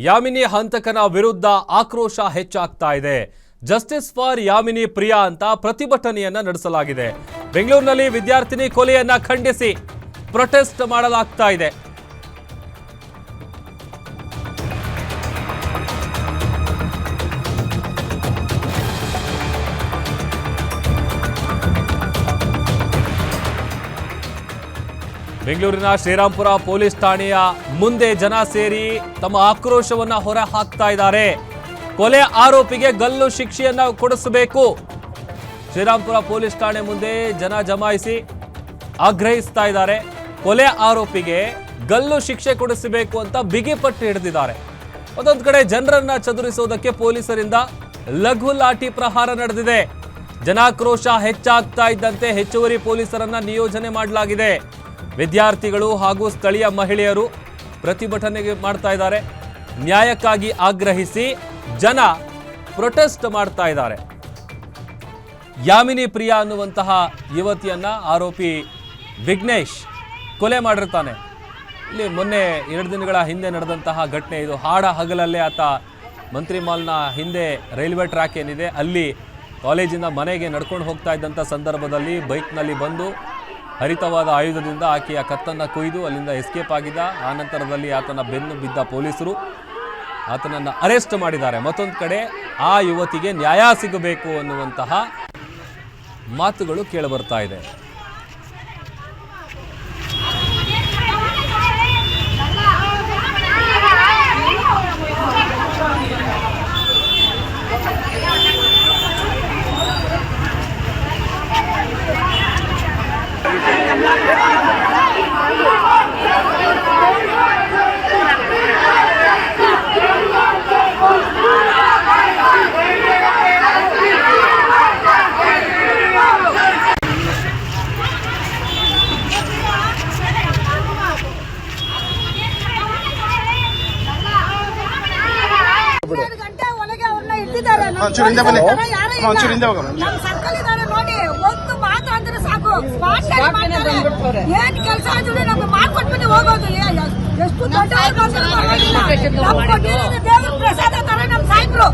ಯಾಮಿನಿ ಹಂತಕನ ವಿರುದ್ಧ ಆಕ್ರೋಶ ಹೆಚ್ಚಾಗ್ತಾ ಇದೆ. ಜಸ್ಟಿಸ್ ಫಾರ್ ಯಾಮಿನಿ ಪ್ರಿಯಾ ಅಂತ ಪ್ರತಿಭಟನೆಯನ್ನ ನಡೆಸಲಾಗಿದೆ. ಬೆಂಗಳೂರಿನಲ್ಲಿ ವಿದ್ಯಾರ್ಥಿನಿ ಕೊಲೆಯನ್ನ ಖಂಡಿಸಿ ಪ್ರೊಟೆಸ್ಟ್ ಮಾಡಲಾಗ್ತಾ ಇದೆ. ಬೆಂಗಳೂರಿನ ಶ್ರೀರಾಂಪುರ ಪೊಲೀಸ್ ಠಾಣೆಯ ಮುಂದೆ ಜನ ಸೇರಿ ತಮ್ಮ ಆಕ್ರೋಶವನ್ನ ಹೊರ ಹಾಕ್ತಾ ಇದ್ದಾರೆ. ಕೊಲೆ ಆರೋಪಿಗೆ ಗಲ್ಲು ಶಿಕ್ಷೆಯನ್ನ ಕೊಡಿಸಬೇಕು. ಶ್ರೀರಾಂಪುರ ಪೊಲೀಸ್ ಠಾಣೆ ಮುಂದೆ ಜನ ಜಮಾಯಿಸಿ ಆಗ್ರಹಿಸ್ತಾ ಇದ್ದಾರೆ. ಕೊಲೆ ಆರೋಪಿಗೆ ಗಲ್ಲು ಶಿಕ್ಷೆ ಕೊಡಿಸಬೇಕು ಅಂತ ಬಿಗಿಪಟ್ಟು ಹಿಡಿದಿದ್ದಾರೆ. ಮತ್ತೊಂದು ಕಡೆ ಜನರನ್ನ ಚದುರಿಸುವುದಕ್ಕೆ ಪೊಲೀಸರಿಂದ ಲಘು ಲಾಠಿ ಪ್ರಹಾರ ನಡೆದಿದೆ. ಜನಾಕ್ರೋಶ ಹೆಚ್ಚಾಗ್ತಾ ಇದ್ದಂತೆ ಹೆಚ್ಚುವರಿ ಪೊಲೀಸರನ್ನ ನಿಯೋಜನೆ ಮಾಡಲಾಗಿದೆ. ವಿದ್ಯಾರ್ಥಿಗಳು ಹಾಗೂ ಸ್ಥಳೀಯ ಮಹಿಳೆಯರು ಪ್ರತಿಭಟನೆ ಮಾಡ್ತಾ ಇದ್ದಾರೆ. ನ್ಯಾಯಕ್ಕಾಗಿ ಆಗ್ರಹಿಸಿ ಜನ ಪ್ರೊಟೆಸ್ಟ್ ಮಾಡ್ತಾ ಇದ್ದಾರೆ. ಯಾಮಿನಿ ಪ್ರಿಯಾ ಅನ್ನುವಂತಹ ಯುವತಿಯನ್ನ ಆರೋಪಿ ವಿಘ್ನೇಶ್ ಕೊಲೆ ಮಾಡಿರ್ತಾನೆ. ಇಲ್ಲಿ ಮೊನ್ನೆ 2 ದಿನಗಳ ಹಿಂದೆ ನಡೆದಂತಹ ಘಟನೆ ಇದು. ಹಾಡ ಹಗಲಲ್ಲೇ ಆತ ಮಂತ್ರಿ ಮಾಲ್ನ ಹಿಂದೆ ರೈಲ್ವೆ ಟ್ರ್ಯಾಕ್ ಏನಿದೆ ಅಲ್ಲಿ ಕಾಲೇಜಿಂದ ಮನೆಗೆ ನಡ್ಕೊಂಡು ಹೋಗ್ತಾ ಇದ್ದಂಥ ಸಂದರ್ಭದಲ್ಲಿ ಬೈಕ್ನಲ್ಲಿ ಬಂದು ಹರಿತವಾದ ಆಯುಧದಿಂದ ಆಕೆಯ ಕತ್ತನ್ನು ಕೊಯ್ದು ಅಲ್ಲಿಂದ ಎಸ್ಕೇಪ್ ಆಗಿದ್ದ. ಆ ನಂತರದಲ್ಲಿ ಆತನ ಬೆನ್ನು ಬಿದ್ದ ಪೊಲೀಸರು ಆತನನ್ನು ಅರೆಸ್ಟ್ ಮಾಡಿದ್ದಾರೆ. ಮತ್ತೊಂದು ಕಡೆ ಆ ಯುವತಿಗೆ ನ್ಯಾಯ ಸಿಗಬೇಕು ಅನ್ನುವಂತಹ ಮಾತುಗಳು ಕೇಳಿಬರ್ತಾ ಇದೆ. ನೋಡಿ ಒಂದು ಮಾತು ಅಂದ್ರೆ ಸಾಕು ಏನ್ ಕೆಲಸ ಆದ್ರೆ ನಮ್ಗೆ ಮಾಡ್ಕೊಟ್ಬಿಟ್ಟು ಹೋಗೋದು. ಎಷ್ಟು ದೊಡ್ಡ ದೇವ್ರ ಪ್ರಸಾದ ತರ ನಮ್ ಸಾಯ್ಬ್ರು